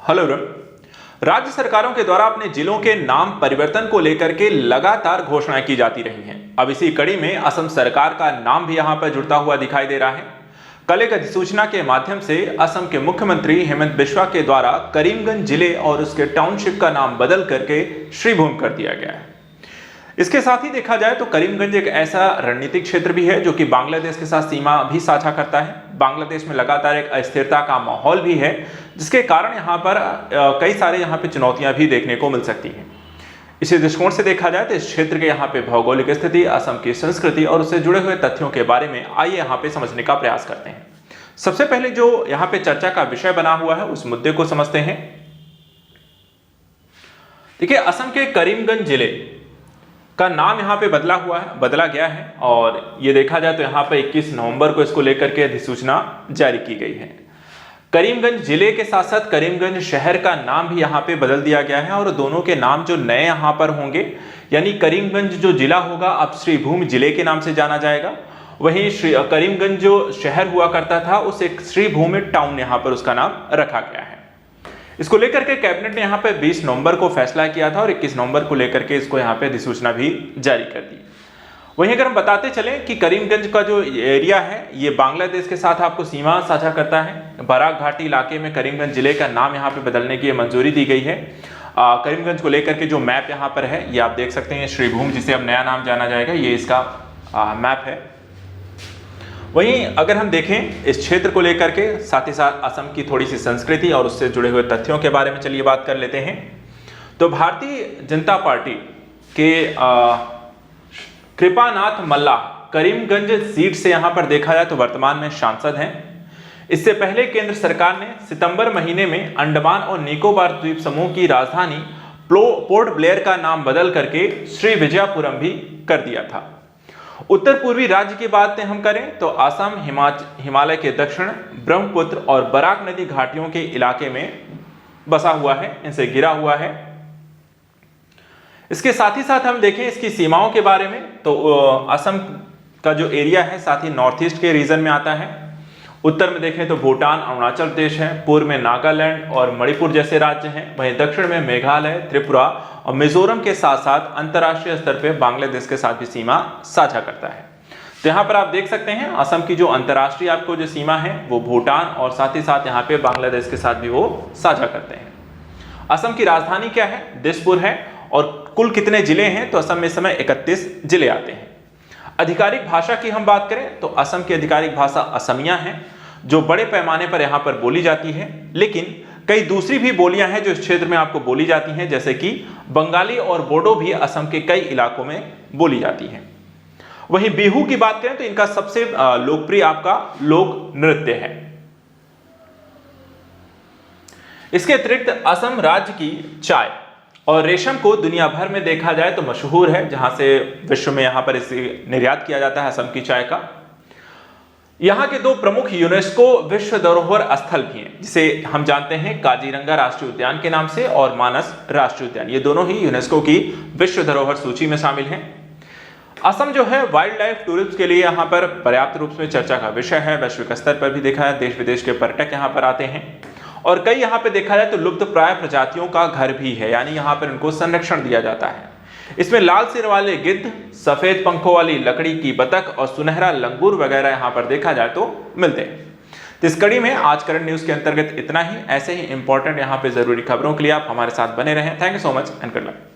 Hello everyone. राज्य सरकारों के द्वारा अपने जिलों के नाम परिवर्तन को लेकर के लगातार घोषणाएं की जाती रही हैं। अब इसी कड़ी में असम सरकार का नाम भी यहां पर जुड़ता हुआ दिखाई दे रहा है। कल एक अधिसूचना के माध्यम से असम के मुख्यमंत्री हेमंत बिस्वा के द्वारा करीमगंज जिले और उसके टाउनशिप का नाम बदल करके श्रीभूम कर दिया गया है। इसके साथ ही देखा जाए तो करीमगंज एक ऐसा रणनीतिक क्षेत्र भी है जो कि बांग्लादेश के साथ सीमा भी साझा करता है। बांग्लादेश में लगातार एक अस्थिरता का माहौल भी है, जिसके कारण यहाँ पर कई सारे यहाँ पे चुनौतियां भी देखने को मिल सकती हैं। इसी दृष्टिकोण से देखा जाए तो इस क्षेत्र के यहाँ पे भौगोलिक स्थिति, असम की संस्कृति और उससे जुड़े हुए तथ्यों के बारे में आइए यहाँ पे समझने का प्रयास करते हैं। सबसे पहले जो यहाँ पे चर्चा का विषय बना हुआ है उस मुद्दे को समझते हैं। देखिए, असम के करीमगंज जिले का नाम यहाँ पे बदला गया है और ये देखा जाए तो यहाँ पे 21 नवंबर को इसको लेकर के अधिसूचना जारी की गई है। करीमगंज जिले के साथ साथ करीमगंज शहर का नाम भी यहाँ पे बदल दिया गया है और दोनों के नाम जो नए यहाँ पर होंगे, यानी करीमगंज जो जिला होगा अब श्रीभूम जिले के नाम से जाना जाएगा। वहीं करीमगंज जो शहर हुआ करता था उस एक श्रीभूम टाउन यहाँ पर उसका नाम रखा गया है। इसको लेकर के कैबिनेट ने यहाँ पे 20 नवंबर को फैसला किया था और 21 नवंबर को लेकर के इसको यहाँ पे अधिसूचना भी जारी कर दी। वहीं अगर हम बताते चलें कि करीमगंज का जो एरिया है ये बांग्लादेश के साथ आपको सीमा साझा करता है। बराक घाटी इलाके में करीमगंज जिले का नाम यहाँ पे बदलने की मंजूरी दी गई है। करीमगंज को लेकर के जो मैप यहाँ पर है ये आप देख सकते हैं, श्रीभूम जिसे अब नया नाम जाना जाएगा, ये इसका मैप है। वहीं अगर हम देखें इस क्षेत्र को लेकर के साथ ही साथ असम की थोड़ी सी संस्कृति और उससे जुड़े हुए तथ्यों के बारे में चलिए बात कर लेते हैं। तो भारतीय जनता पार्टी के कृपानाथ मल्ला करीमगंज सीट से यहां पर देखा जाए तो वर्तमान में सांसद हैं। इससे पहले केंद्र सरकार ने सितंबर महीने में अंडमान और निकोबार द्वीप समूह की राजधानी पोर्ट ब्लेयर का नाम बदल करके श्री विजयपुरम भी कर दिया था। उत्तर पूर्वी राज्य की बात हम करें तो असम हिमालय के दक्षिण ब्रह्मपुत्र और बराक नदी घाटियों के इलाके में बसा हुआ है, इनसे घिरा हुआ है। इसके साथ ही साथ हम देखें इसकी सीमाओं के बारे में तो असम का जो एरिया है साथ ही नॉर्थ ईस्ट के रीजन में आता है। उत्तर में देखें तो भूटान, अरुणाचल प्रदेश है, पूर्व में नागालैंड और मणिपुर जैसे राज्य हैं। वहीं दक्षिण में मेघालय, त्रिपुरा और मिजोरम के साथ साथ अंतर्राष्ट्रीय स्तर पर बांग्लादेश के साथ भी सीमा साझा करता है। तो यहाँ पर आप देख सकते हैं असम की जो अंतर्राष्ट्रीय आपको जो सीमा है वो भूटान और साथ ही साथ यहाँ पे बांग्लादेश के साथ भी वो साझा करते हैं। असम की राजधानी क्या है? दिसपुर है। और कुल कितने जिले हैं? तो असम में इस समय 31 जिले आते हैं। आधिकारिक भाषा की हम बात करें तो असम की आधिकारिक भाषा असमिया है जो बड़े पैमाने पर यहाँ पर बोली जाती है, लेकिन कई दूसरी भी बोलियां हैं जो इस क्षेत्र में आपको बोली जाती हैं, जैसे कि बंगाली और बोडो भी असम के कई इलाकों में बोली जाती हैं। वहीं बिहू की बात करें तो इनका सबसे लोकप्रिय आपका लोक नृत्य है। इसके अतिरिक्त असम राज्य की चाय और रेशम को दुनिया भर में देखा जाए तो मशहूर है, जहां से विश्व में यहां पर इसे निर्यात किया जाता है असम की चाय का। यहाँ के दो प्रमुख यूनेस्को विश्व धरोहर स्थल भी हैं, जिसे हम जानते हैं काजीरंगा राष्ट्रीय उद्यान के नाम से और मानस राष्ट्रीय उद्यान। ये दोनों ही यूनेस्को की विश्व धरोहर सूची में शामिल हैं। असम जो है वाइल्ड लाइफ टूरिज्म के लिए यहाँ पर पर्याप्त रूप में चर्चा का विषय है। वैश्विक स्तर पर भी देखा है, देश विदेश के पर्यटक यहाँ पर आते हैं और कई यहाँ पे देखा जाए तो लुप्त प्राय प्रजातियों का घर भी है, यानी यहाँ पर इनको संरक्षण दिया जाता है। इसमें लाल सिर वाले गिद्ध, सफेद पंखों वाली लकड़ी की बतख और सुनहरा लंगूर वगैरह यहाँ पर देखा जाए तो मिलते हैं। तो इस कड़ी में आज करंट न्यूज के अंतर्गत इतना ही। ऐसे ही इंपॉर्टेंट यहाँ पे जरूरी खबरों के लिए आप हमारे साथ बने रहें। Thank you so much and good luck.